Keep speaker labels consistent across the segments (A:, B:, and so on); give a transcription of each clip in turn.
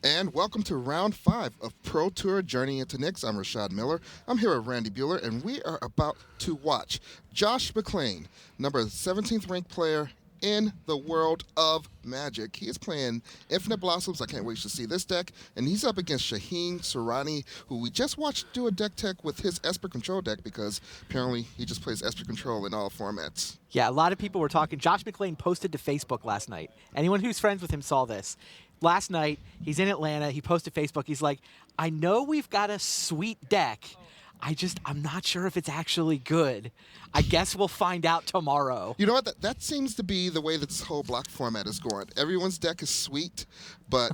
A: And welcome to round 5 of Pro Tour Journey into Knicks. I'm Rashad Miller. I'm here with Randy Bueller, and we are about to watch Josh McClain, number 17th ranked player in the world of Magic. He is playing Infinite Blossoms. I can't wait to see this deck. And he's up against Shaheen Soorani, who we just watched do a deck tech with his Esper Control deck because apparently he just plays Esper Control in all formats.
B: Yeah, a lot of people were talking. Josh McClain posted to Facebook last night. Anyone who's friends with him saw this. Last night, he's in Atlanta. He posted Facebook. He's like, I know we've got a sweet deck. I'm not sure if it's actually good. I guess we'll find out tomorrow.
A: You know what? That seems to be the way that this whole block format is going. Everyone's deck is sweet, but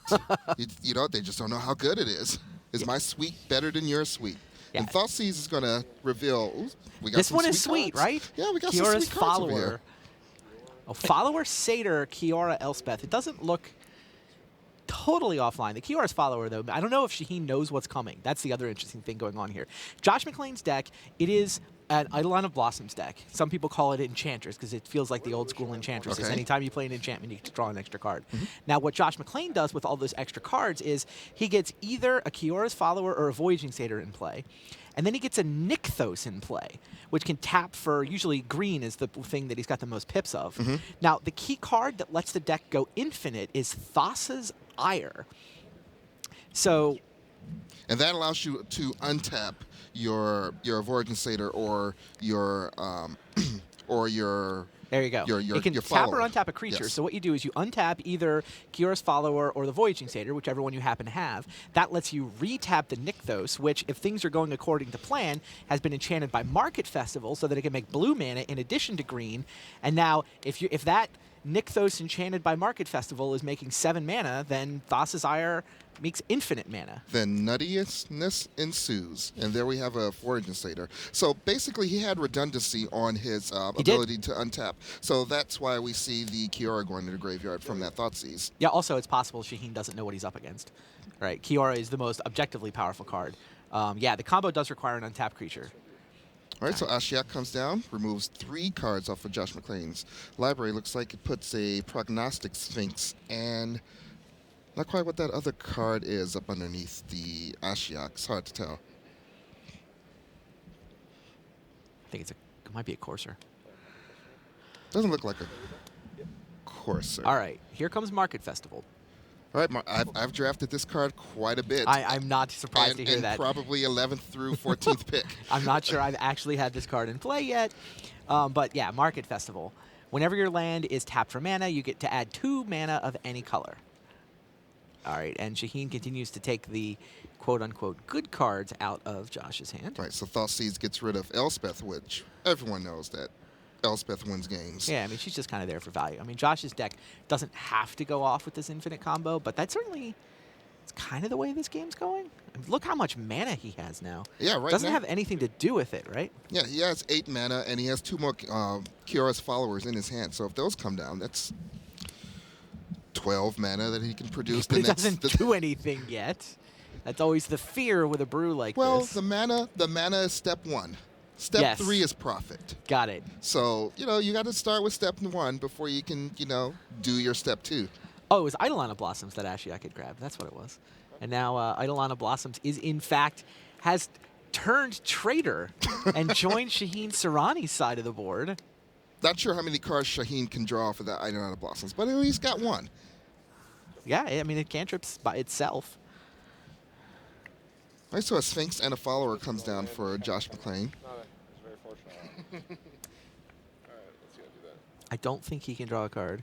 A: you know, they just don't know how good it is. Is my sweet better than your sweet?
B: Yeah.
A: And Thoughtseize is going to reveal. Ooh, we got
B: This
A: some
B: one is
A: sweet
B: sweet,
A: cards.
B: right?
A: Yeah, we got
B: Kiora's
A: some sweet cards over here.
B: follower. Oh, follower Satyr, Kiora Elspeth. It doesn't look totally offline. The Kiora's follower, though, I don't know if Shaheen knows what's coming. That's the other interesting thing going on here. Josh McClain's deck, it is an Eidolon of Blossoms deck. Some people call it Enchantress because it feels like the old school Enchantress.
A: Okay.
B: Anytime you play an enchantment, you get to draw an extra card. Now, what Josh McClain does with all those extra cards is he gets either a Kiora's follower or a Voyaging Satyr in play. And then he gets a Nykthos in play, which can tap for, usually green is the thing that he's got the most pips of. Now, the key card that lets the deck go infinite is Thassa's Ire. So,
A: And that allows you to untap your Voyaging Satyr or your
B: there you go.
A: your
B: it can
A: your
B: tap or
A: follower.
B: untap a creature.
A: Yes.
B: So what you do is you untap either Kiora's follower or the Voyaging Satyr, whichever one you happen to have. That lets you retap the Nykthos, which, if things are going according to plan, has been enchanted by Market Festival so that it can make blue mana in addition to green. And now, if that Nykthos enchanted by Market Festival is making 7 mana, then Thassa's Ire makes infinite mana.
A: Then nuttiness ensues, and there we have a Voyaging Satyr. So basically, he had redundancy on his ability to untap. So that's why we see the Kiora going to the graveyard from that Thoughtseize.
B: Yeah, also it's possible Shaheen doesn't know what he's up against. Right, Kiora is the most objectively powerful card. Yeah, the combo does require an untapped creature.
A: All right, so Ashiok comes down, removes 3 cards off of Josh McClain's library. Looks like it puts a Prognostic Sphinx and not quite what that other card is up underneath the Ashiok. It's hard to tell.
B: I think it might be a Courser.
A: Doesn't look like a Courser.
B: All right, here comes Market Festival.
A: All right, I've drafted this card quite a bit.
B: I'm not surprised to hear
A: and
B: that.
A: Probably 11th through 14th pick.
B: I'm not sure I've actually had this card in play yet. But yeah, Market Festival. Whenever your land is tapped for mana, you get to add 2 mana of any color. All right, and Shaheen continues to take the quote-unquote good cards out of Josh's hand.
A: Right, so Thoughtseize gets rid of Elspeth, which everyone knows that Elspeth wins games.
B: Yeah, I mean, she's just kind of there for value. I mean, Josh's deck doesn't have to go off with this infinite combo, but that's certainly it's kind of the way this game's going. I mean, look how much mana he has now.
A: Yeah, right.
B: Doesn't
A: now,
B: have anything to do with it, right?
A: Yeah, he has 8 mana, and he has 2 more Kiora's followers in his hand. So if those come down, that's 12 mana that he can produce.
B: But it doesn't do anything yet. That's always the fear with a brew like
A: well,
B: this.
A: the mana is step 1. Step
B: Yes.
A: 3 is profit.
B: Got it.
A: So, you got to start with step 1 before you can, do your step 2.
B: Oh, it was Eidolon of Blossoms that Ashiok had grabbed. That's what it was. And now Eidolon of Blossoms is, in fact, has turned traitor and joined Shaheen Soorani's side of the board.
A: Not sure how many cards Shaheen can draw for that Eidolon of Blossoms, but at least got 1.
B: Yeah, I mean, it cantrips by itself.
A: All right, so a Sphinx and a follower comes down for Josh McClain.
C: It's very fortunate. All right, let's go do that.
B: I don't think he can draw a card.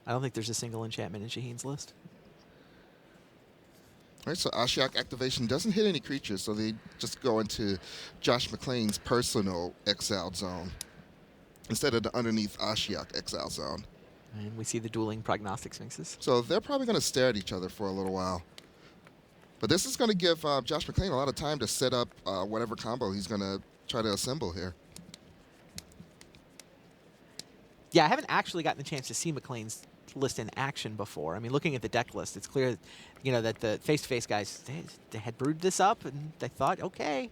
B: I don't think there's a single enchantment in Shaheen's list.
A: All right, so Ashiok activation doesn't hit any creatures, so they just go into Josh McClain's personal exile zone instead of the underneath Ashiok exile zone.
B: And we see the dueling Prognostic Sphinxes.
A: So they're probably going to stare at each other for a little while. But this is going to give Josh McClain a lot of time to set up whatever combo he's going to try to assemble here.
B: Yeah, I haven't actually gotten the chance to see McLean's list in action before. I mean, looking at the deck list, it's clear, that the face-to-face guys, they had brewed this up, and they thought, okay,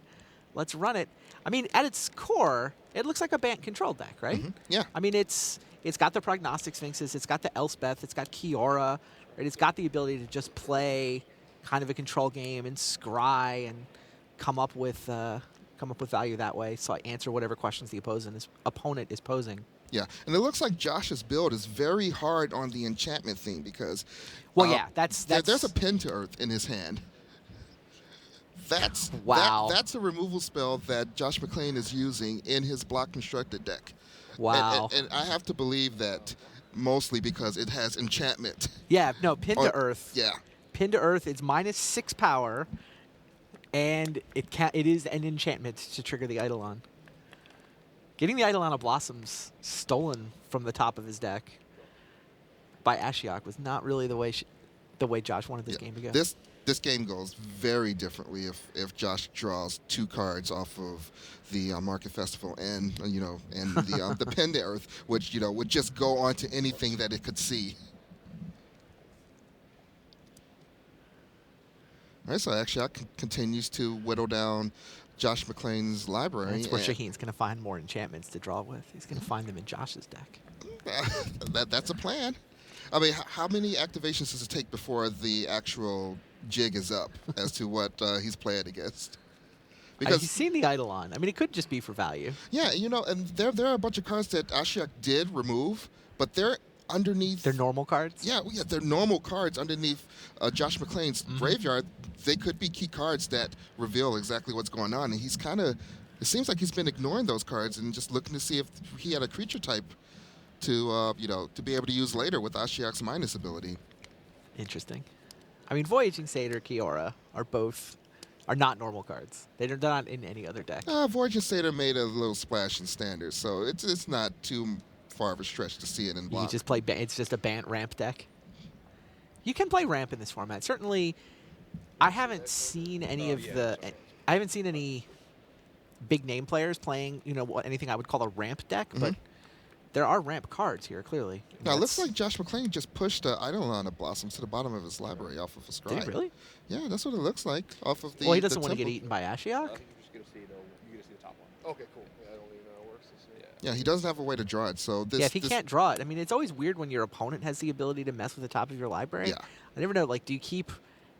B: Let's run it. I mean, at its core, it looks like a Bant-controlled deck, right?
A: Yeah.
B: I mean, it's got the Prognostic Sphinxes, it's got the Elspeth, it's got Kiora, right? It's got the ability to just play kind of a control game and scry and come up with value that way. So I answer whatever questions the opponent is posing.
A: Yeah, and it looks like Josh's build is very hard on the enchantment theme because,
B: Well, yeah,
A: there's a pin to earth in his hand.
B: Wow.
A: That's a removal spell that Josh McClain is using in his block constructed deck.
B: Wow.
A: And I have to believe that mostly because it has enchantment.
B: Yeah, no, pin to earth.
A: Yeah.
B: Pin to earth. It's -6 power, and it is an enchantment to trigger the Eidolon. Getting the Eidolon of Blossoms stolen from the top of his deck by Ashiok was not really the way Josh wanted this game to go.
A: This game goes very differently if Josh draws 2 cards off of the Market Festival and the Pin to Earth, which would just go on to anything that it could see. All right, so Ashiok continues to whittle down Josh McClain's library.
B: That's where Shaheen's going to find more enchantments to draw with. He's going to find them in Josh's deck.
A: That's a plan. I mean, how many activations does it take before the actual jig is up as to what he's playing against?
B: Because you've seen the Eidolon. I mean, it could just be for value.
A: Yeah, and there are a bunch of cards that Ashiok did remove, but they're underneath.
B: They're normal cards?
A: Yeah, they're normal cards underneath Josh McClain's graveyard. They could be key cards that reveal exactly what's going on, and it seems like he's been ignoring those cards and just looking to see if he had a creature type to be able to use later with Ashiok's minus ability.
B: Interesting. I mean, Voyaging Satyr, Kiora are not normal cards. They're not in any other deck.
A: Voyaging Satyr made a little splash in Standard, so it's not too far of a stretch to see it in block.
B: You just play. It's just a Bant ramp deck. You can play ramp in this format. Certainly, I haven't seen any I haven't seen any big name players playing. Anything I would call a ramp deck, but there are ramp cards here clearly.
A: Now it looks like Josh McClain just pushed Eidolon of Blossoms to the bottom of his library off of a scry.
B: Did he really?
A: Yeah, that's what it looks like off of the.
B: Well, he doesn't want to
A: temple.
B: get eaten by Ashiok.
C: I think you're just gonna see the top one. Okay, cool. Yeah, I don't even know how it works.
A: Yeah, he doesn't have a way to draw it. So
B: if he can't draw it, I mean, it's always weird when your opponent has the ability to mess with the top of your library.
A: Yeah.
B: I never know. Like, do you keep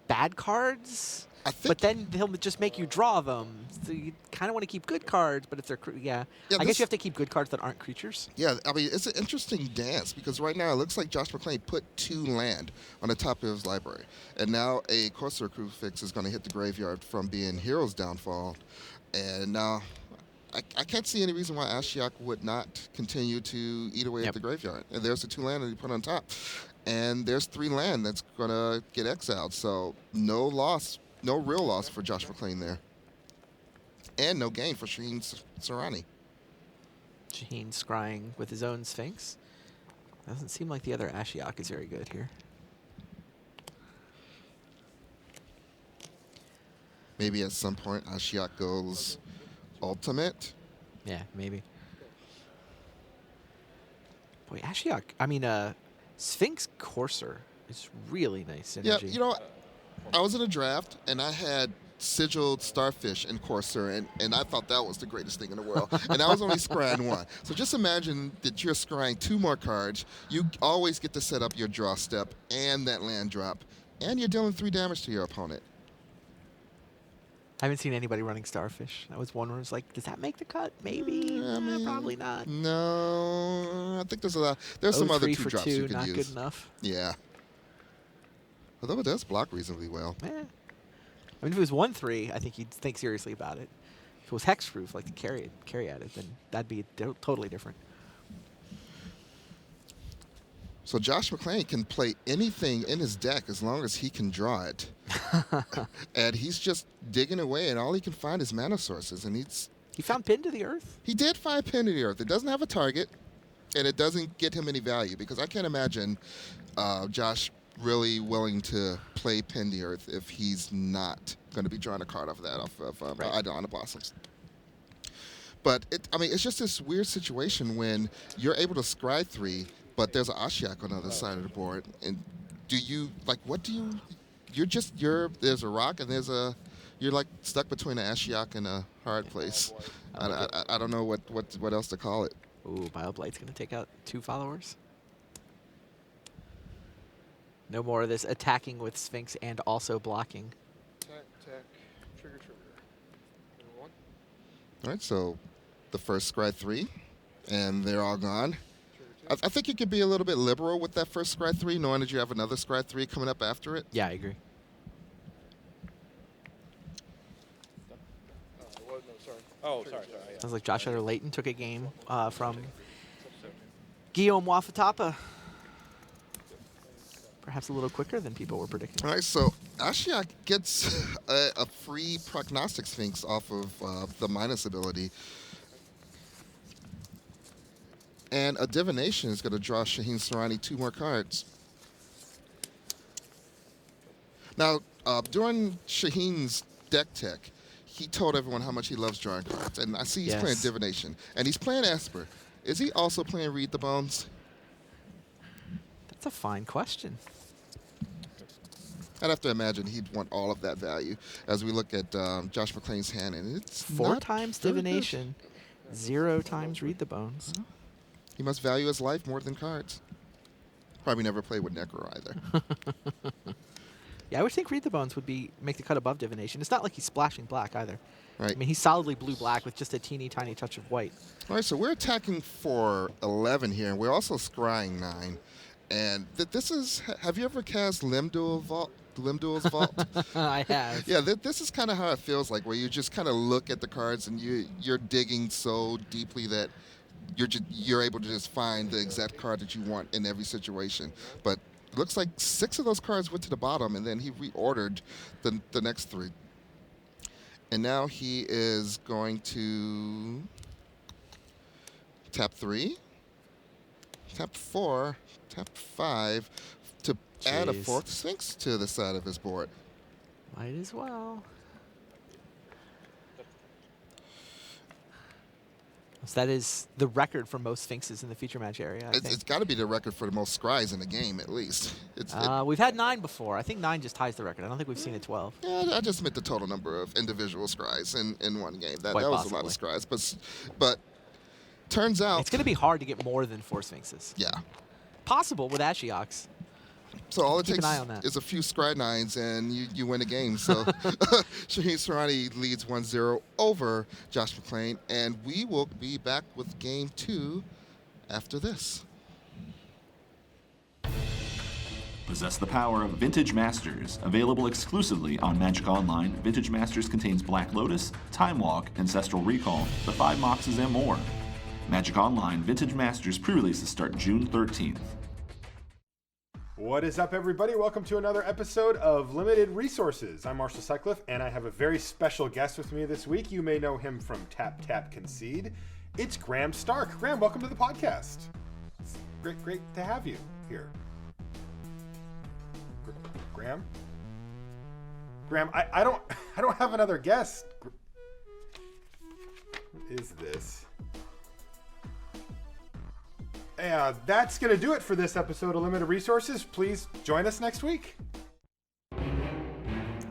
B: bad cards?
A: I think,
B: but then he'll just make you draw them. So you kind of want to keep good cards, but if they're I guess you have to keep good cards that aren't creatures.
A: Yeah, I mean, it's an interesting dance because right now it looks like Josh McClain put 2 land on the top of his library. And now a Corsair Crucifix is going to hit the graveyard from being Hero's Downfall. And now I can't see any reason why Ashiok would not continue to eat away at the graveyard. And there's the 2 land that he put on top. And there's 3 land that's going to get exiled. So no real loss for Josh McClain there. And no gain for Shaheen Soorani.
B: Shaheen scrying with his own Sphinx. Doesn't seem like the other Ashiok is very good here.
A: Maybe at some point Ashiok goes ultimate.
B: Yeah, maybe. Boy, Ashiok, Sphinx Corsair is really nice synergy.
A: Yeah, I was in a draft and I had sigiled Starfish and Corsair, and I thought that was the greatest thing in the world. And I was only scrying 1. So just imagine that you're scrying 2 more cards. You always get to set up your draw step and that land drop, and you're dealing 3 damage to your opponent.
B: I haven't seen anybody running Starfish. That was one where it's like, does that make the cut? Maybe. Probably not.
A: No, I think there's some other 2 drops you could
B: not
A: use.
B: Good enough.
A: Yeah. Although it does block reasonably well.
B: Yeah. I mean, if it was 1/3, I think you'd think seriously about it. If it was hexproof, like to carry at it, then that'd be totally different.
A: So Josh McClain can play anything in his deck as long as he can draw it. And he's just digging away, and all he can find is mana sources. And
B: he found Pin to the Earth?
A: He did find Pin to the Earth. It doesn't have a target, and it doesn't get him any value, because I can't imagine Josh really willing to play Pin to the Earth if he's not going to be drawing a card off of that, off of Eidolon of Blossoms. But it's just this weird situation when you're able to scry 3, but there's an Ashiok on the other side of the board. And there's a rock and there's a you're like stuck between an Ashiok and a hard place. I don't know what else to call it.
B: Ooh, Bioblite's going to take out 2 followers. No more of this attacking with Sphinx and also blocking.
C: Attack, attack, trigger, trigger. Number 1.
A: All right, so the first scry 3, and they're all gone. I think you could be a little bit liberal with that first scry 3, knowing that you have another scry 3 coming up after it.
B: Yeah, I agree.
C: What? No, sorry. Oh, sorry. Yeah.
B: Sounds like Josh Layton took a game from Guillaume Wafatapa. Perhaps a little quicker than people were predicting.
A: All right, so Ashiok gets a free Prognostic Sphinx off of the minus ability. And a Divination is going to draw Shaheen Soorani 2 more cards. Now, during Shaheen's deck tech, he told everyone how much he loves drawing cards. And I see he's playing Divination. And he's playing Esper. Is he also playing Read the Bones?
B: That's a fine question.
A: I'd have to imagine he'd want all of that value as we look at Josh McClain's hand. And it's
B: 4
A: not
B: times
A: very good.
B: Divination, 0 times Read the Bones.
A: He must value his life more than cards. Probably never played with Necro either.
B: Yeah, I would think Read the Bones would make the cut above Divination. It's not like he's splashing black either.
A: Right.
B: I mean, he's solidly blue-black with just a teeny tiny touch of white.
A: All right, so we're attacking for 11 here, and we're also scrying 9. And this is, have you ever cast Limdual's Vault?
B: I have.
A: Yeah, this is kind of how it feels like, where you just kind of look at the cards and you're digging so deeply that you're able to just find the exact card that you want in every situation. But it looks like 6 of those cards went to the bottom, and then he reordered the next 3. And now he is going to tap 3, tap 4, tap 5 to add a 4th Sphinx to the side of his board.
B: Might as well. So that is the record for most Sphinxes in the feature match area.
A: It's got to be the record for the most scries in the game, at least.
B: We've had 9 before. I think 9 just ties the record. I don't think we've seen a 12.
A: Yeah, I just meant the total number of individual scries in one game. That was
B: possibly
A: a lot of scries. But turns out...
B: It's going to be hard to get more than 4 Sphinxes.
A: Yeah.
B: Possible with Ashioks.
A: So all it
B: Keep
A: takes
B: an eye on that.
A: is a few scry 9s, and you win a game. So Shaheen Soorani leads 1-0 over Josh McClain, and we will be back with Game 2 after this.
D: Possess the power of Vintage Masters. Available exclusively on Magic Online, Vintage Masters contains Black Lotus, Time Walk, Ancestral Recall, the 5 Moxes, and more. Magic Online Vintage Masters pre-releases start June 13th.
E: What is up, everybody? Welcome to another episode of Limited Resources. I'm Marshall Sutcliffe, and I have a very special guest with me this week. You may know him from Tap Tap Concede. It's Graham Stark. Graham, welcome to the podcast. It's great to have you here. Graham? Graham, I don't have another guest. What is this? That's going to do it for this episode of Limited Resources. Please join us next week.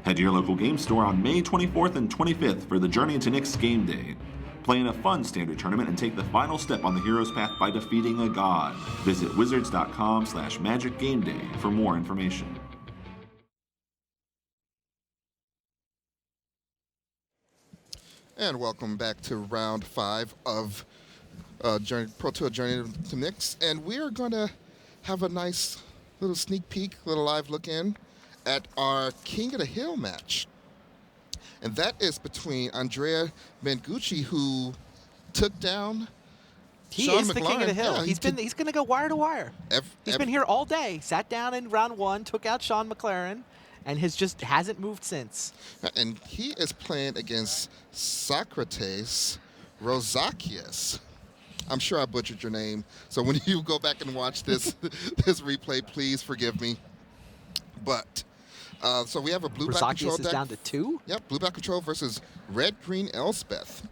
D: Head to your local game store on May 24th and 25th for the Journey into Nyx Game Day. Play in a fun standard tournament and take the final step on the hero's path by defeating a god. Visit wizards.com/magicgameday for more information.
A: And welcome back to round 5 of Pro Tour Journey to Nyx. And we are going to have a nice little sneak peek, little live look in at our King of the Hill match. And that is between Andrea Mengucci, who took down Sean
B: is the
A: McLean.
B: King of the Hill.
A: Yeah,
B: he's going to go wire to wire. He's been here all day. Sat down in round 1, took out Sean McLaren, and hasn't moved since.
A: And he is playing against Socrates Rosakias. I'm sure I butchered your name, so when you go back and watch this this replay, please forgive me. But so we have a blue-black control
B: Rosakias is
A: deck.
B: down to 2?
A: Yep, blue-black control versus red-green Elspeth.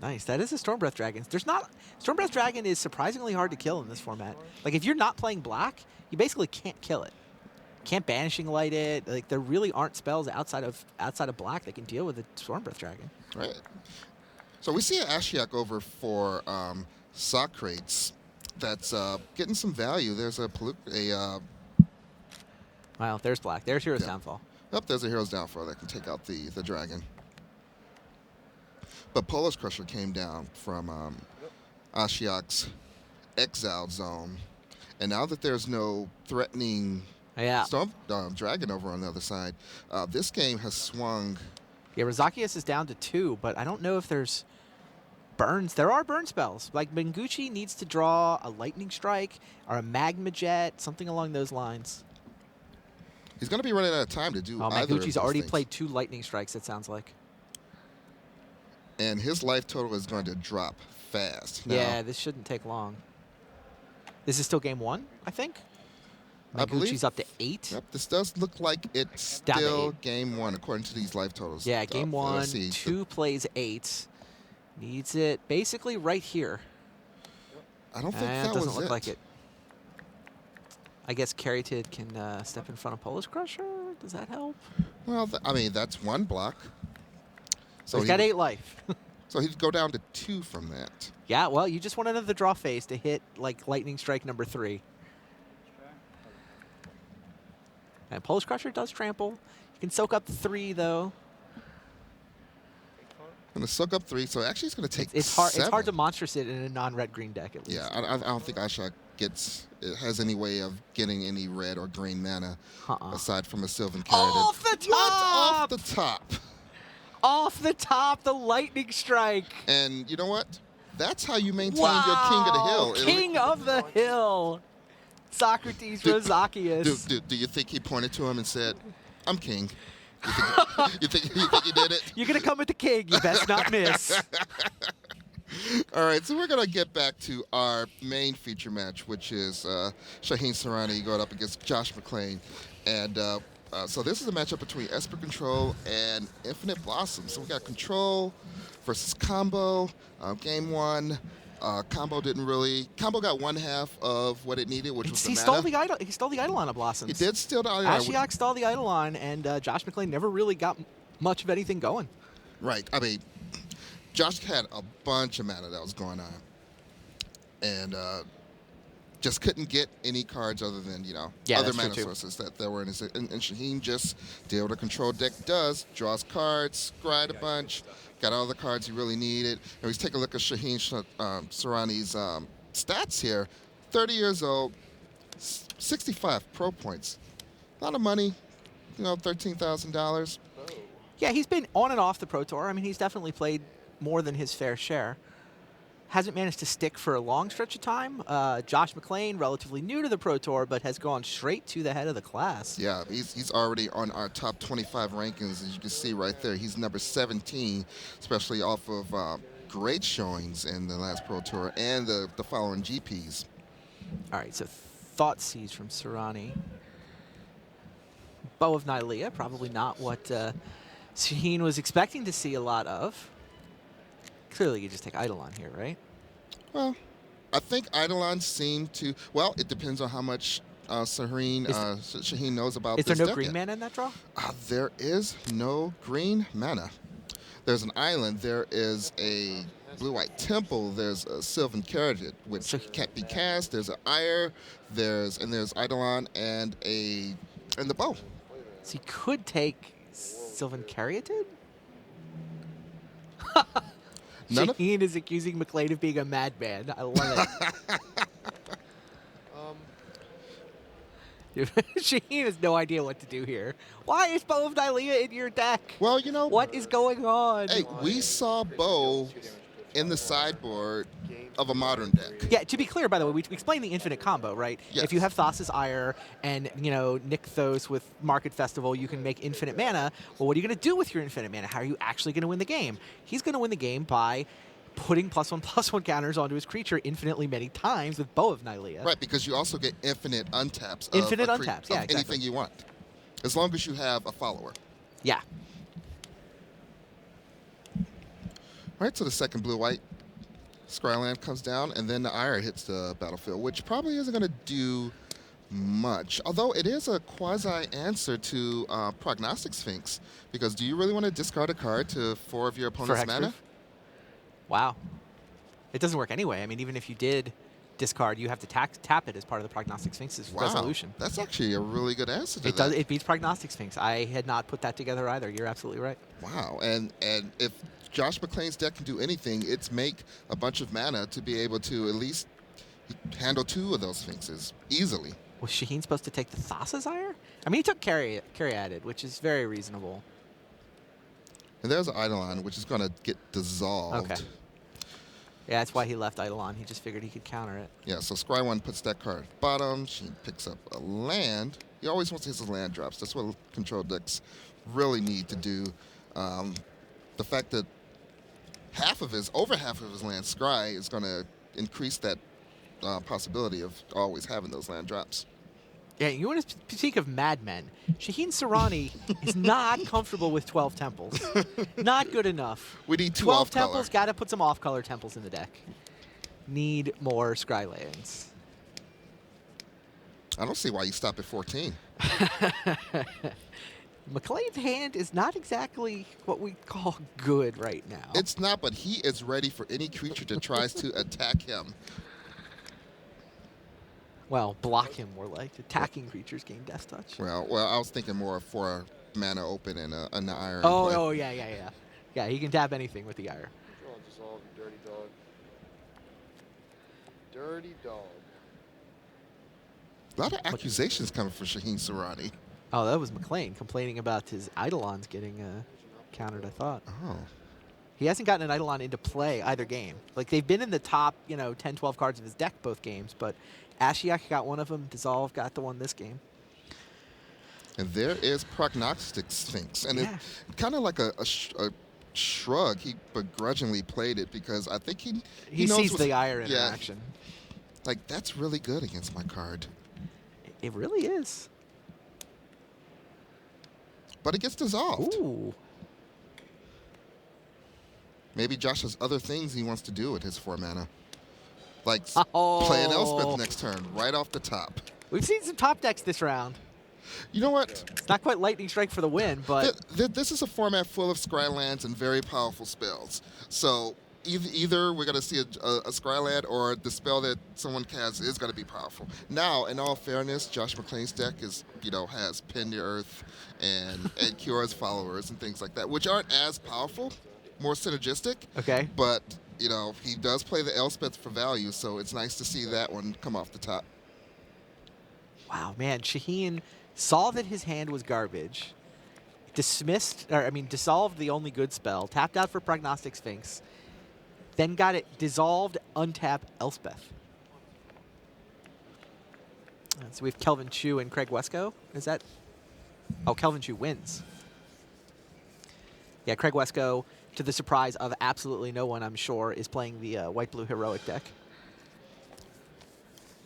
B: Nice. That is a Stormbreath Dragon. Stormbreath Dragon is surprisingly hard to kill in this format. Like, if you're not playing black, you basically can't kill it. Can't Banishing Light it. Like there really aren't spells outside of black that can deal with a Stormbreath Dragon.
A: Right. So we see an Ashiok over for Socrates that's getting some value. There's
B: Wow, there's black. There's Hero's
A: Yeah.
B: Downfall.
A: there's a Hero's Downfall that can take out the dragon. But Polish Crusher came down from Ashiok's exiled zone. And now that there's no threatening
B: Yeah.
A: Storm dragon over on the other side, this game has swung.
B: Yeah, Rozakias is down to 2, but I don't know if there's burns. There are burn spells. Like Menguchi needs to draw a Lightning Strike or a Magma Jet, something along those lines.
A: He's going to be running out of time to do
B: Oh,
A: either of
B: Menguchi's
A: those
B: already
A: things.
B: played 2 Lightning Strikes, it sounds like.
A: And his life total is going to drop fast. Now,
B: Yeah, this shouldn't take long. This is still game 1, I think.
A: I believe-
B: Menguchi's up to 8.
A: Yep, this does look like it's
B: Down to
A: still
B: 8.
A: game 1 according to these life totals.
B: Yeah, game
A: Let's
B: 1,
A: see.
B: 2 plays 8. Needs it basically right here.
A: I don't think
B: It
A: that
B: doesn't
A: was
B: look
A: it.
B: like it. I guess Caryatid can step in front of Polish Crusher. Does that help?
A: Well, I mean, that's one block. So
B: He's got 8 life.
A: So he'd go down to 2 from that.
B: Yeah, well, you just want another draw phase to hit like Lightning Strike number 3. And Polish Crusher does trample. You can soak up the 3 though.
A: Going to soak up 3, so actually it's going to take
B: It's hard.
A: 7.
B: It's hard to monstrous it in a non-red green deck at least.
A: Yeah, I don't think Ashok has any way of getting any red or green mana aside from a Sylvan Caryatid.
B: Off the top!
A: What? Off the top!
B: Off the top, the Lightning Strike.
A: And you know what? That's how you maintain your King of the Hill.
B: King of the Hill. Socrates Rozakias.
A: Do you think he pointed to him and said, "I'm king"? You think he did it?
B: You're going to come with the king. You best not miss.
A: All right, so we're going to get back to our main feature match, which is Shaheen Soorani going up against Josh McClain. And so this is a matchup between Esper Control and Infinite Blossom. So we got Control versus Combo. Game 1. Combo got one half of what it needed, which was the
B: He stole the Eidolon of Blossoms.
A: He did steal the Eidolon.
B: Ashiok stole the Eidolon, and Josh McClain never really got much of anything going.
A: Right. I mean, Josh had a bunch of mana that was going on. And just couldn't get any cards other than, other
B: that's
A: mana
B: true, too.
A: sources that were in his. And Shaheen just did what a control deck does, draws cards, scryed a bunch, got all the cards he really needed. And we take a look at Shaheen Soorani's stats here. 30 years old, 65 pro points. A lot of money, $13,000.
B: Yeah, he's been on and off the Pro Tour. I mean, he's definitely played more than his fair share. Hasn't managed to stick for a long stretch of time. Josh McClain, relatively new to the Pro Tour, but has gone straight to the head of the class.
A: Yeah, he's already on our top 25 rankings, as you can see right there. He's number 17, especially off of great showings in the last Pro Tour and the following GPs.
B: All right, so Thoughtseize from Soorani. Bow of Nylea, probably not what Shaheen was expecting to see a lot of. Clearly, you just take Eidolon here, right?
A: Well, I think Eidolon seemed to. Well, it depends on how much Shaheen knows about
B: Is
A: this
B: there no
A: deck
B: green
A: yet.
B: mana in that draw?
A: There is no green mana. There's an island. There is a blue-white temple. There's a Sylvan Caryatid, which can't be cast. There's an Ire. There's Eidolon and the bow.
B: So he could take Sylvan Caryatid? Shaheen is accusing McLean of being a madman. I love it. Shaheen has no idea what to do here. Why is Bow of Nylea in your deck?
A: Well,
B: What is going on?
A: Hey, we saw Bow in the sideboard of a modern deck.
B: Yeah, to be clear, by the way, we explained the infinite combo, right?
A: Yes.
B: If you have Thassa's Ire and, Nykthos with Market Festival, you can make infinite mana. Well, what are you going to do with your infinite mana? How are you actually going to win the game? He's going to win the game by putting +1/+1 counters onto his creature infinitely many times with Bow of Nylea.
A: Right, because you also get infinite untaps.
B: Infinite
A: of
B: untaps, yeah, exactly.
A: anything you want, as long as you have a follower.
B: Yeah.
A: All right, so the second blue-white Scryland comes down, and then the Ire hits the battlefield, which probably isn't going to do much. Although it is a quasi-answer to Prognostic Sphinx, because do you really want to discard a card to 4 of your opponent's
B: For
A: mana?
B: hexproof? Wow. It doesn't work anyway. I mean, even if you did discard, you have to tap it as part of the Prognostic Sphinx's
A: Wow,
B: resolution.
A: that's actually a really good answer to
B: It
A: that.
B: does. It beats Prognostic Sphinx. I had not put that together either. You're absolutely right.
A: Wow, and if Josh McClain's deck can do anything, it's make a bunch of mana to be able to at least handle 2 of those Sphinxes easily.
B: Was Shaheen supposed to take the Thassa's Ire? I mean, he took Caryatid, which is very reasonable.
A: And there's an Eidolon, which is going to get dissolved.
B: Okay. Yeah, that's why he left Eidolon. He just figured he could counter it.
A: Yeah, so Scry 1 puts that card at the bottom. She picks up a land. He always wants his land drops. That's what control decks really need to do. The fact that over half of his land Scry is going to increase that possibility of always having those land drops.
B: Yeah, you want to speak of madmen. Shaheen Soorani is not comfortable with 12 temples. Not good enough.
A: We need 2
B: 12
A: off-color.
B: temples, got to put some off-color temples in the deck. Need more Scry lands.
A: I don't see why you stop at 14.
B: McLean's hand is not exactly what we call good right now.
A: It's not, but he is ready for any creature that tries to attack him.
B: Well, block him more like. Attacking creatures gain Death Touch.
A: Well, I was thinking more for a mana open and an iron.
B: Oh, yeah. Yeah, he can tap anything with the Ire.
C: Draw and dissolve, you dirty dog. Dirty dog.
A: A lot of accusations coming for Shaheen Soorani.
B: Oh, that was McLean complaining about his Eidolons getting countered, I thought.
A: Oh.
B: He hasn't gotten an Eidolon into play either game. Like, they've been in the top, 10, 12 cards of his deck both games, but Ashiok got one of them. Dissolve got the one this game.
A: And there is Prognostic Sphinx. And
B: Yeah.
A: it's kind of like a shrug. He begrudgingly played it because I think he knows
B: sees
A: what's-
B: the Ire
A: yeah,
B: interaction.
A: like, that's really good against my card.
B: It really is.
A: But it gets dissolved.
B: Ooh.
A: Maybe Josh has other things he wants to do with his 4 mana. Like
B: Oh.
A: play an Elspeth next turn, right off the top.
B: We've seen some top decks this round.
A: You know what?
B: It's not quite Lightning Strike for the win, but
A: This is a format full of Scry lands and very powerful spells. So either we're going to see a Scry land or the spell that someone casts is going to be powerful. Now, in all fairness, Josh McClain's deck has Pin the Earth and Cura's Followers and things like that, which aren't as powerful, more synergistic.
B: okay.
A: But, he does play the Elspeth for value, so it's nice to see that one come off the top.
B: Wow, man. Shaheen saw that his hand was garbage, dissolved the only good spell, tapped out for Prognostic Sphinx, then got it dissolved, untap Elspeth. So we have Kelvin Chu and Craig Wesco. Is that? Oh, Kelvin Chu wins. Yeah, Craig Wesco, to the surprise of absolutely no one, I'm sure, is playing the white-blue heroic deck.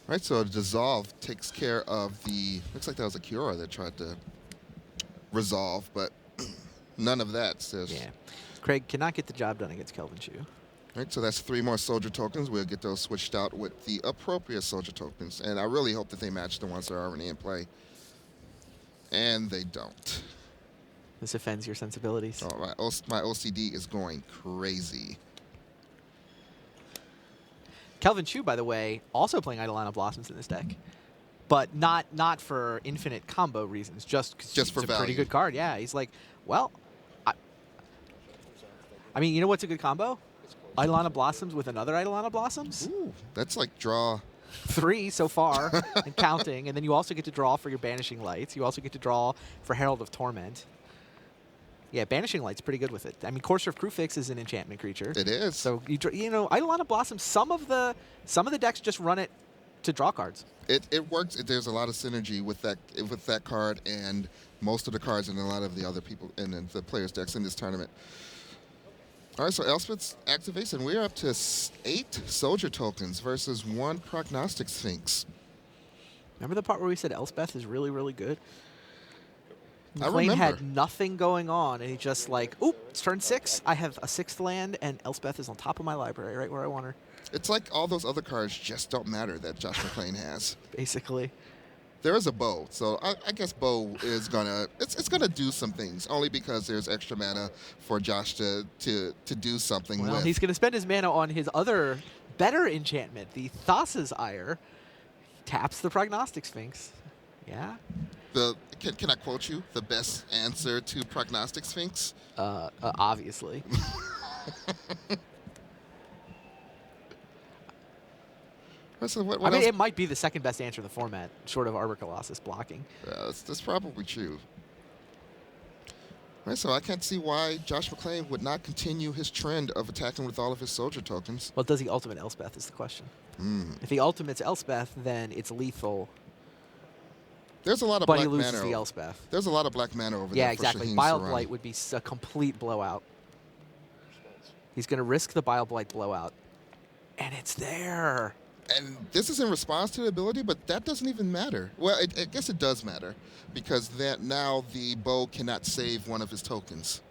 A: Right, so Dissolve takes care of the... Looks like that was a Cura that tried to resolve, but none of that says...
B: Yeah. Craig cannot get the job done against Kelvin Chu.
A: Right, so that's 3 more soldier tokens. We'll get those switched out with the appropriate soldier tokens. And I really hope that they match the ones that are already in play. And they don't.
B: This offends your sensibilities.
A: Oh, my OCD is going crazy.
B: Kelvin Chu, by the way, also playing Eidolon of Blossoms in this deck. But not for infinite combo reasons, just because
A: Just
B: it's
A: for
B: a pretty
A: value.
B: good card. Yeah, he's like, well, I mean, you know what's a good combo? Eidolon of Blossoms with another Eidolon of Blossoms.
A: Ooh, that's like draw...
B: 3 so far and counting. And then you also get to draw for your Banishing Lights. You also get to draw for Herald of Torment. Yeah, Banishing Light's pretty good with it. I mean, Courser of Crufix is an enchantment creature.
A: It is.
B: So, Eidolon of Blossoms, some of the decks just run it to draw cards.
A: It works. There's a lot of synergy with that card and most of the cards and a lot of the other people and the players' decks in this tournament. All right, so Elspeth activates, and we're up to 8 soldier tokens versus 1 Prognostic Sphinx.
B: Remember the part where we said Elspeth is really, really good?
A: I
B: McLean
A: remember.
B: had nothing going on, and he just like, oop, it's turn 6. I have a 6th land, and Elspeth is on top of my library, right where I want her,
A: It's like all those other cards just don't matter that Josh McClain has.
B: basically.
A: There is a bow, so I guess bow is gonna it's gonna do some things only because there's extra mana for Josh to do something
B: Well,
A: with.
B: he's going to spend his mana on his other better enchantment, the Thassa's Ire. Taps the Prognostic Sphinx. Yeah.
A: Can I quote you? The best answer to Prognostic Sphinx?
B: Obviously.
A: So what
B: I mean,
A: else?
B: it might be the second best answer in the format, short of Arbor Colossus blocking.
A: That's probably true. Right, so I can't see why Josh McClain would not continue his trend of attacking with all of his soldier tokens.
B: Well, does he ultimate Elspeth is the question. If he ultimates Elspeth, then it's lethal,
A: There's a lot of
B: but
A: black
B: he loses
A: mana.
B: the Elspeth.
A: There's a lot of black mana over
B: Yeah,
A: there for
B: exactly.
A: Shaheen
B: Bile
A: Soorani.
B: Blight would be a complete blowout. He's going to risk the Bile Blight blowout. And it's there.
A: And this is in response to the ability, but that doesn't even matter. Well, I guess it does matter, because that now the bow cannot save one of his tokens.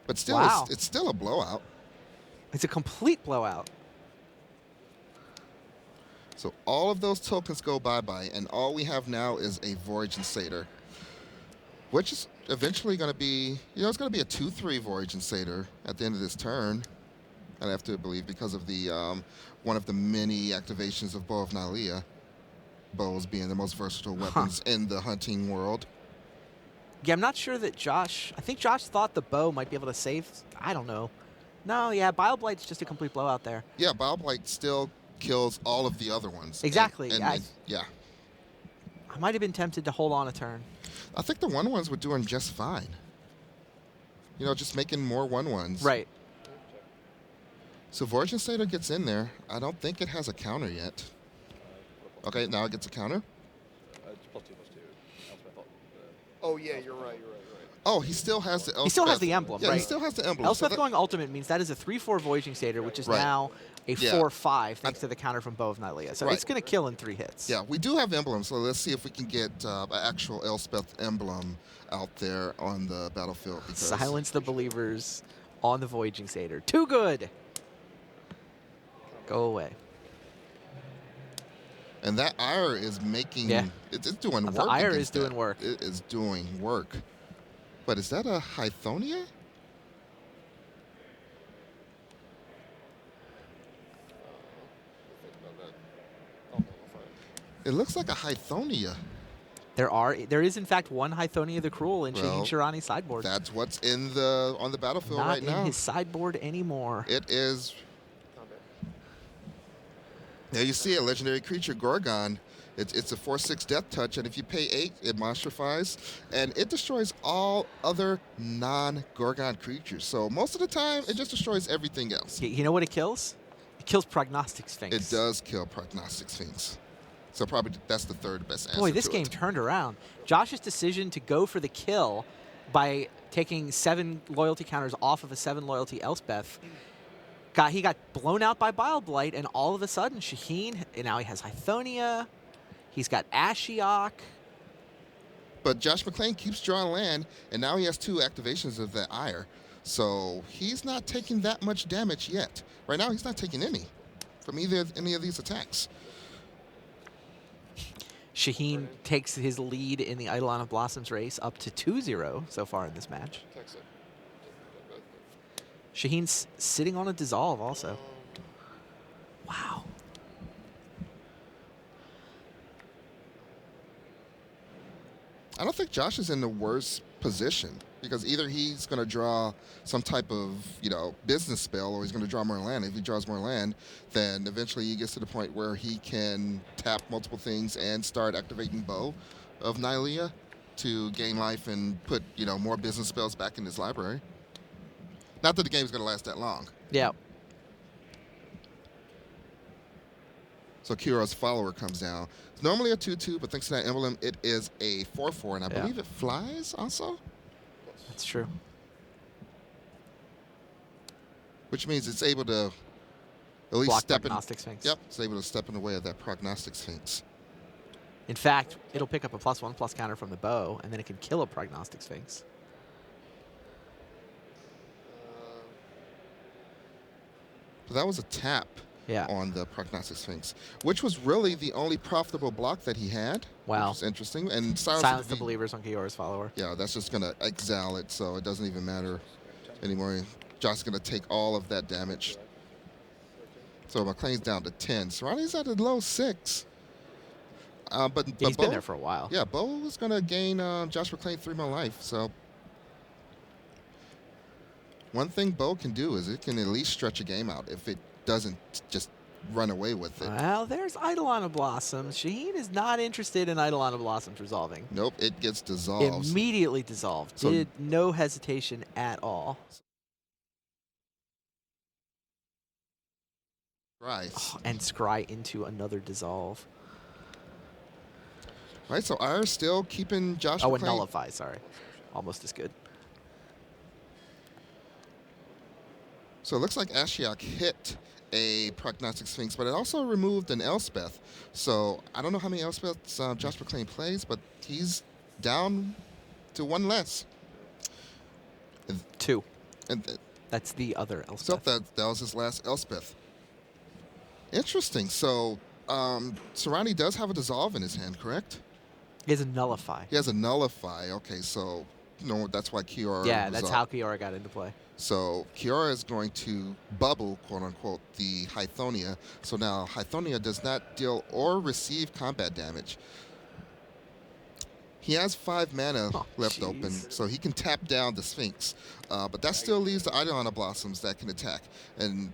A: But still,
B: Wow.
A: it's still a blowout.
B: It's a complete blowout.
A: So all of those tokens go bye-bye, and all we have now is a Voyaging Satyr, which is eventually going to be, it's going to be a 2/3 Voyaging Satyr at the end of this turn. I have to believe, because of the one of the many activations of Bow of Nylea, bows being the most versatile weapons in the hunting world.
B: Yeah, I'm not sure that Josh... I think Josh thought the bow might be able to save... I don't know. No, yeah, Bile Blight's just a complete blowout there.
A: Yeah, Bile Blight still kills all of the other ones.
B: Exactly.
A: Yeah.
B: I might have been tempted to hold on a turn.
A: I think the 1/1s were doing just fine. Just making more 1/1s.
B: Right.
A: So Voyaging Satyr gets in there. I don't think it has a counter yet. Okay, now it gets a counter.
C: It's +2/+2. Elspeth. Oh yeah, you're right.
A: Oh, he still has the Elspeth.
B: He still has the emblem,
A: yeah,
B: right?
A: he still has the emblem.
B: Elspeth
A: So that-
B: going ultimate means that is a 3/4 Voyaging Satyr, which is
A: Right.
B: now a
A: Yeah.
B: 4/5 thanks to the counter from Bow of Nylea. So
A: Right.
B: it's going to kill in 3 hits.
A: Yeah, we do have emblems, so let's see if we can get an actual Elspeth emblem out there on the battlefield. Because
B: Silence the believers on the Voyaging Satyr. Too good. Go away.
A: And that Ire is making...
B: Yeah.
A: It's doing work.
B: The Ire is
A: against
B: doing
A: that.
B: work.
A: It is doing work. But is that a Hythonia? It looks like a Hythonia.
B: There is in fact one Hythonia the Cruel in
A: Well,
B: Shaheen Soorani's sideboard.
A: That's what's on the battlefield
B: Not
A: right
B: in
A: now.
B: his sideboard anymore.
A: It is. There you see a legendary creature, Gorgon. It's a 4/6 death touch, and if you pay 8, it monstrifies, and it destroys all other non-Gorgon creatures. So most of the time, it just destroys everything else.
B: You know what it kills? It kills Prognostic Sphinx.
A: It does kill Prognostic Sphinx. So probably that's the third best answer.
B: Boy, this
A: to
B: game
A: it.
B: turned around. Josh's decision to go for the kill by taking 7 loyalty counters off of a 7 loyalty Elspeth, he got blown out by Bile Blight, and all of a sudden, Shaheen, and now he has Hythonia, he's got Ashiok.
A: But Josh McClain keeps drawing land, and now he has 2 activations of that Ire. So he's not taking that much damage yet. Right now, he's not taking any from any of these attacks.
B: Shaheen takes his lead in the Eidolon of Blossoms race up to 2-0 so far in this match. Shaheen's sitting on a dissolve also. Wow.
A: I don't think Josh is in the worst position, because either he's going to draw some type of, business spell, or he's going to draw more land. If he draws more land, then eventually he gets to the point where he can tap multiple things and start activating Bow of Nylea to gain life and put, more business spells back in his library. Not that the game's going to last that long.
B: Yeah.
A: So Kira's follower comes down. It's normally a 2/2, but thanks to that emblem, it is a 4/4, and I believe it flies also,
B: That's true.
A: which means it's able to at least
B: Block
A: step in.
B: Prognostic Sphinx.
A: Yep, it's able to step in the way of that Prognostic Sphinx.
B: In fact, it'll pick up a +1/+ counter from the bow, and then it can kill a Prognostic Sphinx.
A: So that was a tap.
B: Yeah.
A: on the Prognostic Sphinx, which was really the only profitable block that he had.
B: Wow.
A: Which is interesting. And
B: Silence the Believers on Kiora's follower.
A: Yeah, that's just going to exile it, so it doesn't even matter anymore. Josh's going to take all of that damage. So McLean's down to 10. Soorani's at a low 6. But
B: He's
A: Bo,
B: been there for a while.
A: Yeah, Bo is going to gain Josh McClain 3 more life. So one thing Bo can do is it can at least stretch a game out if it doesn't just run away with it.
B: Well, there's Eidolon of Blossoms. Shaheen is not interested in Eidolon of Blossoms resolving.
A: Nope, it gets dissolved.
B: Immediately dissolved.
A: So,
B: Did no hesitation at all.
A: Right.
B: Oh, and scry into another dissolve.
A: Right, so Ira's still keeping Josh McClain.
B: And nullify, sorry. Almost as good.
A: So it looks like Ashiok hit a Prognostic Sphinx, but it also removed an Elspeth. So I don't know how many Elspeths Josh McClain plays, but he's down to 1 less.
B: 2.
A: And
B: That's the other Elspeth.
A: so that was his last Elspeth. Interesting. So Soorani does have a dissolve in his hand, correct?
B: He has a nullify.
A: He has a nullify. Okay, so that's why Kiora.
B: Yeah, that's how Kiora got into play.
A: So Kiora is going to bubble, quote unquote, the Hythonia. So now Hythonia does not deal or receive combat damage. He has 5 mana left open, so he can tap down the Sphinx. But that still leaves the Eidolon of Blossoms that can attack. And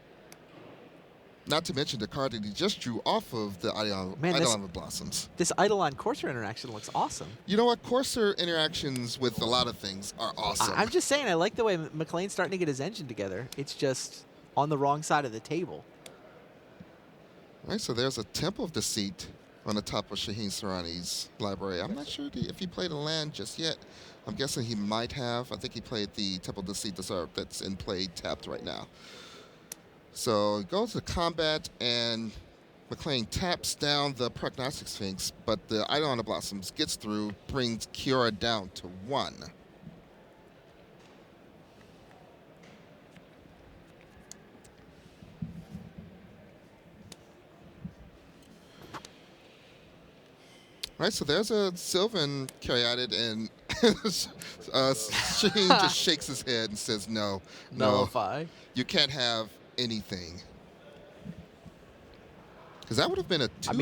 A: not to mention the card that he just drew off of the Eidolon of Blossoms.
B: This Eidolon Courser interaction looks awesome.
A: You know what? Courser interactions with a lot of things are awesome.
B: I'm just saying, I like the way McLean's starting to get his engine together. It's just on the wrong side of the table.
A: All right, so there's a Temple of Deceit on the top of Shaheen Soorani's library. I'm not sure if he played a land just yet. I'm guessing he might have. I think he played the Temple of Deceit that's in play tapped right now. So it goes to combat, and McLean taps down the Prognostic Sphinx, but the Eidolon of Blossoms gets through, brings Kiora down to 1. All right, so there's a Sylvan Caryatid, and Shaheen just shakes his head and says, no,
B: Nullify.
A: You can't have anything. Because that would have been a 2-4.
B: I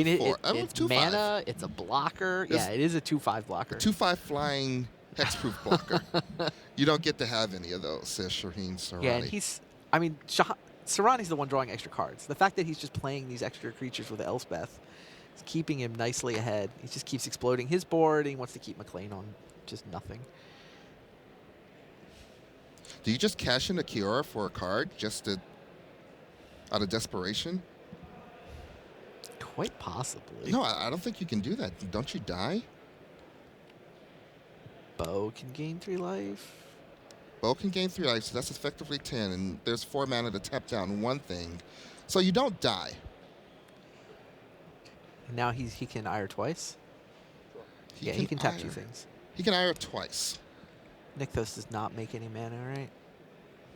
B: mean, it's mana, it's a blocker. Yeah, it is a 2/5 blocker.
A: 2/5 flying hexproof blocker. You don't get to have any of those, says Shaheen Soorani.
B: Yeah, and Soorani's the one drawing extra cards. The fact that he's just playing these extra creatures with Elspeth is keeping him nicely ahead. He just keeps exploding his board, and he wants to keep McLean on just nothing.
A: Do you just cash in a Kiora for a card out of desperation?
B: Quite possibly.
A: No, I don't think you can do that. Don't you die?
B: Bo can gain 3 life.
A: Bo can gain 3 life, so that's effectively 10, and there's 4 mana to tap down one thing. So you don't die.
B: And now he can ire twice. He can tap 2 things.
A: He can ire twice.
B: Nykthos does not make any mana, right?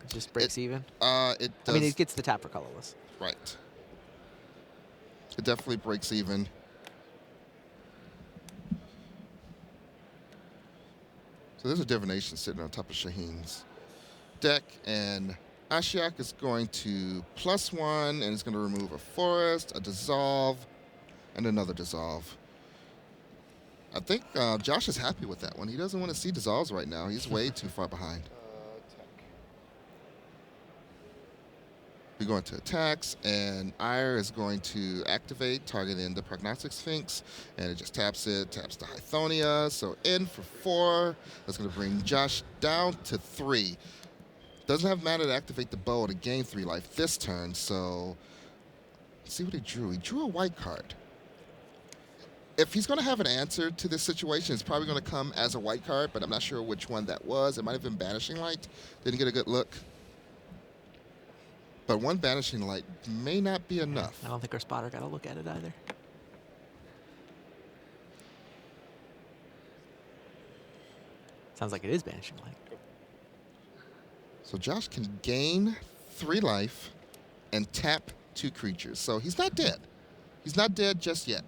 B: It just breaks even?
A: It does.
B: I mean, it gets the tap for colorless.
A: Right. It definitely breaks even. So there's a divination sitting on top of Shaheen's deck, and Ashiok is going to +1, and it's going to remove a forest, a dissolve, and another dissolve. I think Josh is happy with that one. He doesn't want to see dissolves right now. He's way too far behind. We go into attacks, and Ire is going to activate, targeting the Prognostic Sphinx, and it just taps the Hythonia. So in for 4. That's going to bring Josh down to 3. Doesn't have mana to activate the bow to gain 3 life this turn, so let's see what he drew. He drew a white card. If he's going to have an answer to this situation, it's probably going to come as a white card, but I'm not sure which one that was. It might have been Banishing Light. Didn't get a good look. But 1 Banishing Light may not be enough.
B: I don't think our spotter got a look at it either. Sounds like it is Banishing Light.
A: So Josh can gain 3 life and tap 2 creatures. So he's not dead. He's not dead just yet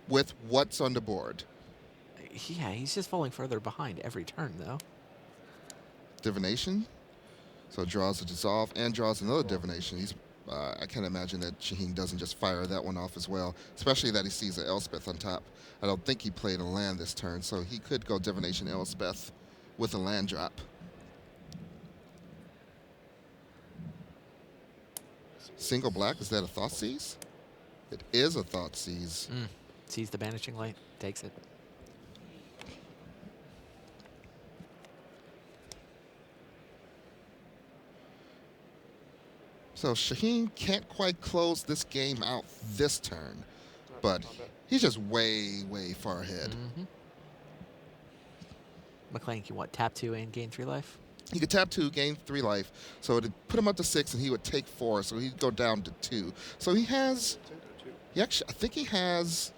A: with what's on the board.
B: Yeah, he's just falling further behind every turn, though.
A: Divination. So draws a dissolve and draws another divination. I can't imagine that Shaheen doesn't just fire that one off as well, especially that he sees an Elspeth on top. I don't think he played a land this turn, so he could go divination Elspeth with a land drop. Single black, is that a Thoughtseize? It is a Thoughtseize.
B: Sees the Banishing Light, takes it.
A: So Shaheen can't quite close this game out this turn, but he's just way, way far ahead.
B: McLean can what, tap 2 and gain 3 life?
A: He could tap 2, gain 3 life, so it would put him up to 6, and he would take 4, so he'd go down to 2. So he has, I think he has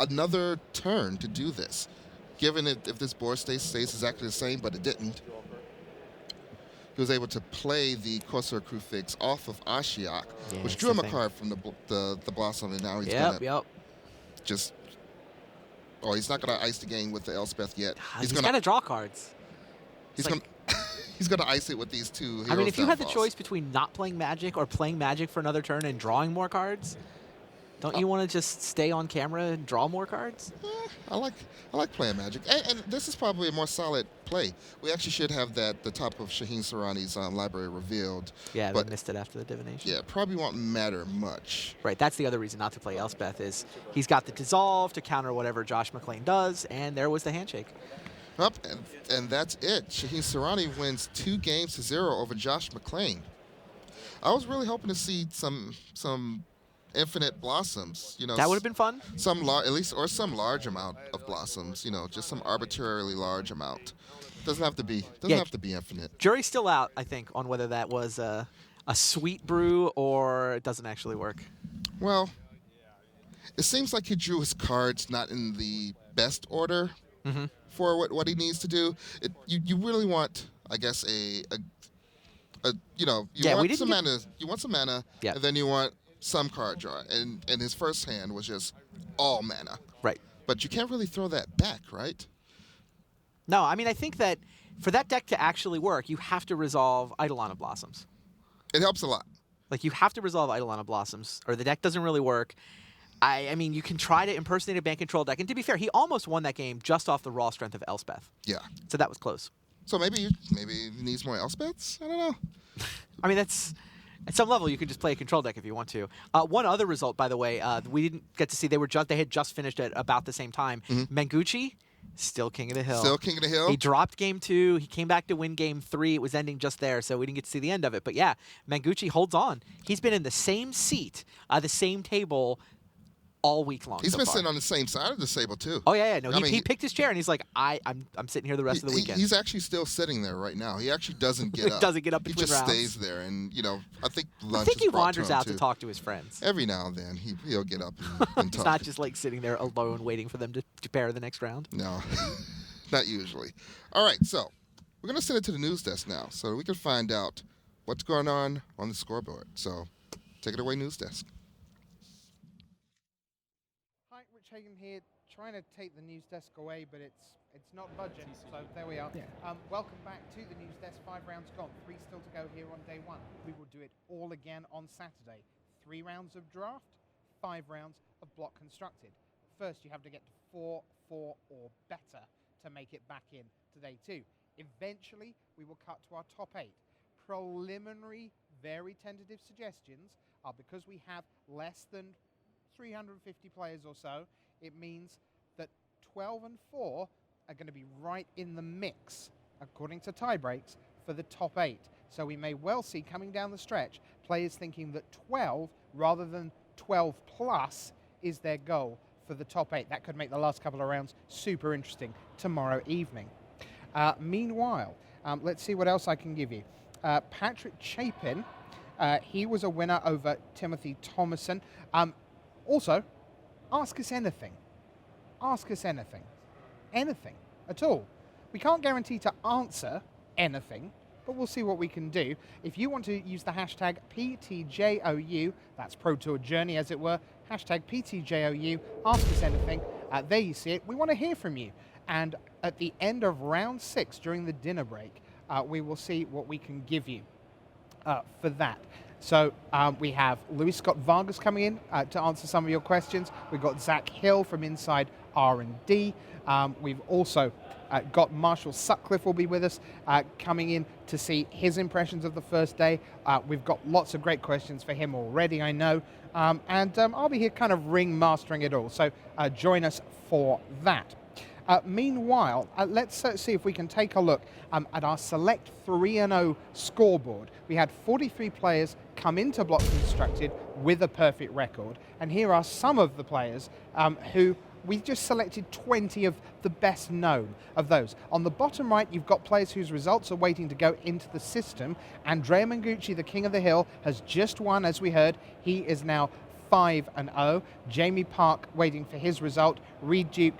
A: another turn to do this, given it if this board stays exactly the same, but it didn't. He was able to play the Corsair Crucifix off of Ashiok, which drew him a card from the Blossom, and now he's gonna just. Oh, he's not gonna ice the game with the Elspeth yet.
B: He's gonna draw cards.
A: He's gonna. He's gonna ice it with these 2 heroes.
B: I mean, if you had the
A: downfalls.
B: choice between not playing Magic or playing Magic for another turn and drawing more cards, don't you want to just stay on camera and draw more cards?
A: I like playing Magic, and this is probably a more solid play. We actually should have the top of Shaheen Soorani's library revealed.
B: Yeah,
A: but
B: they missed it after the divination.
A: Yeah, probably won't matter much.
B: Right, that's the other reason not to play Elspeth is he's got the dissolve to counter whatever Josh McClain does, and there was the handshake.
A: Up, and that's it. Shaheen Soorani wins 2-0 over Josh McClain. I was really hoping to see some infinite blossoms. You know,
B: That would have been fun.
A: Some large amount of blossoms. You know, just some arbitrarily large amount. Doesn't have to be infinite.
B: Jury's still out, I think, on whether that was a sweet brew or it doesn't actually work.
A: Well, it seems like he drew his cards not in the best order for what he needs to do. You really want, I guess, you want some mana. You want some mana, and then you want some card draw. And his first hand was just all mana.
B: Right.
A: But you can't really throw that back, right?
B: No, I mean, I think that for that deck to actually work, you have to resolve Eidolon of Blossoms.
A: It helps a lot.
B: Like, you have to resolve Eidolon of Blossoms, or the deck doesn't really work. I mean, you can try to impersonate a bank control deck. And to be fair, he almost won that game just off the raw strength of Elspeth.
A: Yeah.
B: So that was close.
A: So maybe he needs more Elspeths? I don't know.
B: I mean, that's... At some level, you could just play a control deck if you want to. One other result, by the way, we didn't get to see. They had just finished at about the same time. Mengucci, still king of the hill.
A: Still king of the hill.
B: He dropped game 2. He came back to win game 3. It was ending just there, so we didn't get to see the end of it. But yeah, Mengucci holds on. He's been in the same seat, the same table all week long.
A: He's
B: so
A: been
B: far.
A: sitting on the same side of the table too.
B: Oh yeah. No, he picked his chair and he's like, I'm sitting here the rest of the weekend.
A: He's actually still sitting there right now. He actually doesn't get up.
B: Doesn't get up
A: He
B: between
A: just
B: rounds.
A: stays there, and I think lunch.
B: I think
A: is
B: he
A: brought
B: wanders
A: to him
B: out
A: too.
B: to talk to his friends.
A: Every now and then he'll get up and
B: It's
A: talk.
B: not just like sitting there alone waiting for them to pair the next round.
A: No, not usually. All right, so we're gonna send it to the news desk now, so we can find out what's going on the scoreboard. So take it away, news desk.
F: Hi, Rich Hagan here, trying to take the news desk away, but it's not budging, so there we are.
B: Yeah.
F: Welcome back to the news desk. 5 rounds gone, 3 still to go here on day 1. We will do it all again on Saturday. 3 rounds of draft, 5 rounds of block constructed. First, you have to get to 4, 4 or better to make it back in to day 2. Eventually, we will cut to our top 8. Preliminary, very tentative suggestions are because we have less than 350 players or so, it means that 12 and 4 are going to be right in the mix, according to tie breaks, for the top 8. So we may well see coming down the stretch players thinking that 12 rather than 12 plus is their goal for the top 8. That could make the last couple of rounds super interesting tomorrow evening. Meanwhile, let's see what else I can give you. Patrick Chapin, he was a winner over Timothy Thomason. Also, ask us anything. Ask us anything. Anything at all. We can't guarantee to answer anything, but we'll see what we can do. If you want to use the hashtag PTJOU, that's Pro Tour Journey as it were, hashtag PTJOU, ask us anything. There you see it. We want to hear from you. And at the end of round 6, during the dinner break, we will see what we can give you for that. So we have Luis Scott Vargas coming in to answer some of your questions. We've got Zach Hill from Inside R&D. We've also got Marshall Sutcliffe will be with us coming in to see his impressions of the first day. We've got lots of great questions for him already, I know. And I'll be here kind of ring mastering it all. So join us for that. Meanwhile, let's see if we can take a look at our Select 3-0 scoreboard. We had 43 players come into Block Constructed with a perfect record. And here are some of the players who we just selected 20 of the best known of those. On the bottom right, you've got players whose results are waiting to go into the system. Andrea Mangucci, the King of the Hill, has just won, as we heard. He is now 5-0. Jamie Park waiting for his result. Reed Duke,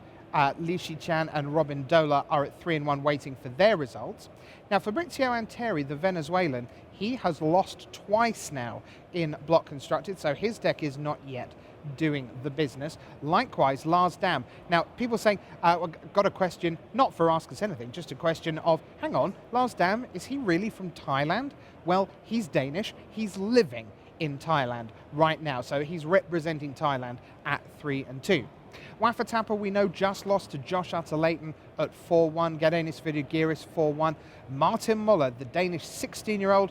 F: Li Shichan and Robin Dola are at 3-1 waiting for their results. Now Fabrizio Anteri, the Venezuelan, he has lost twice now in Block Constructed, so his deck is not yet doing the business. Likewise, Lars Dam. Now, people saying, got a question, not for Ask Us Anything, just a question of, hang on, Lars Dam, is he really from Thailand? Well, he's Danish. He's living in Thailand right now, so he's representing Thailand at 3-2. Wafatapa, we know, just lost to Josh Utter-Leighton at 4-1. Gadenis Vidugiris 4-1. Martin Muller, the Danish 16-year-old,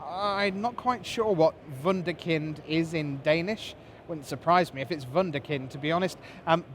F: I'm not quite sure what Wunderkind is in Danish. Wouldn't surprise me if it's Wunderkind, to be honest.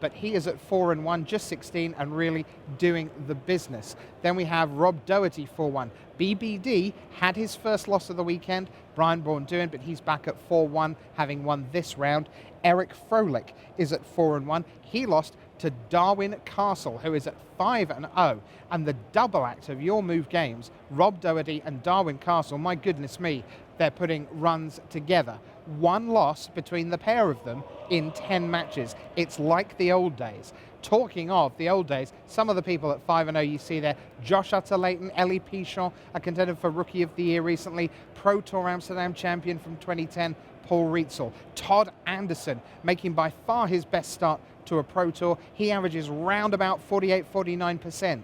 F: But he is at 4-1, just 16, and really doing the business. Then we have Rob Doherty 4-1. BBD had his first loss of the weekend. Brian Bourne-Duin, but he's back at 4-1, having won this round. Eric Froelich is at 4-1. He lost to Darwin Castle, who is at 5-0. And the double act of your move games, Rob Doherty and Darwin Castle, my goodness me, they're putting runs together. One loss between the pair of them in 10 matches. It's like the old days. Talking of the old days, some of the people at 5-0 you see there, Josh Utter-Leighton, Ellie Pichon, a contender for Rookie of the Year recently, Pro Tour Amsterdam champion from 2010, Paul Rietzel. Todd Anderson, making by far his best start to a Pro Tour. He averages round about 48-49%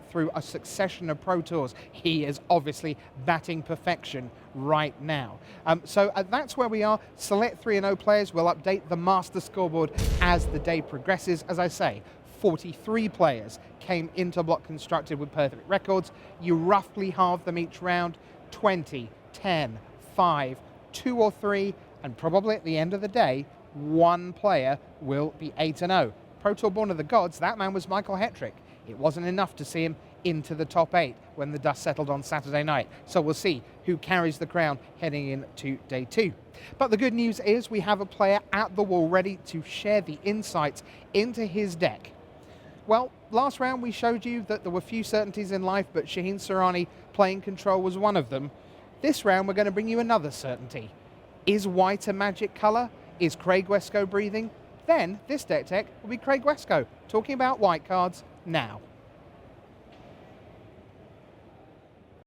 F: through a succession of Pro Tours. He is obviously batting perfection right now. So that's where we are. Select 3-0 players. We'll update the master scoreboard as the day progresses. As I say, 43 players came into Block Constructed with perfect records. You roughly halve them each round. 20, 10, 5, 2 or 3, and probably at the end of the day, one player will be 8-0. Pro Tour Born of the Gods, that man was Michael Hetrick. It wasn't enough to see him into the top 8 when the dust settled on Saturday night. So we'll see who carries the crown heading into day 2. But the good news is we have a player at the wall ready to share the insights into his deck. Well, last round we showed you that there were few certainties in life, but Shaheen Soorani playing control was one of them. This round we're going to bring you another certainty. Is white a magic colour? Is Craig Wescoe breathing? Then this deck tech will be Craig Wescoe talking about white cards now.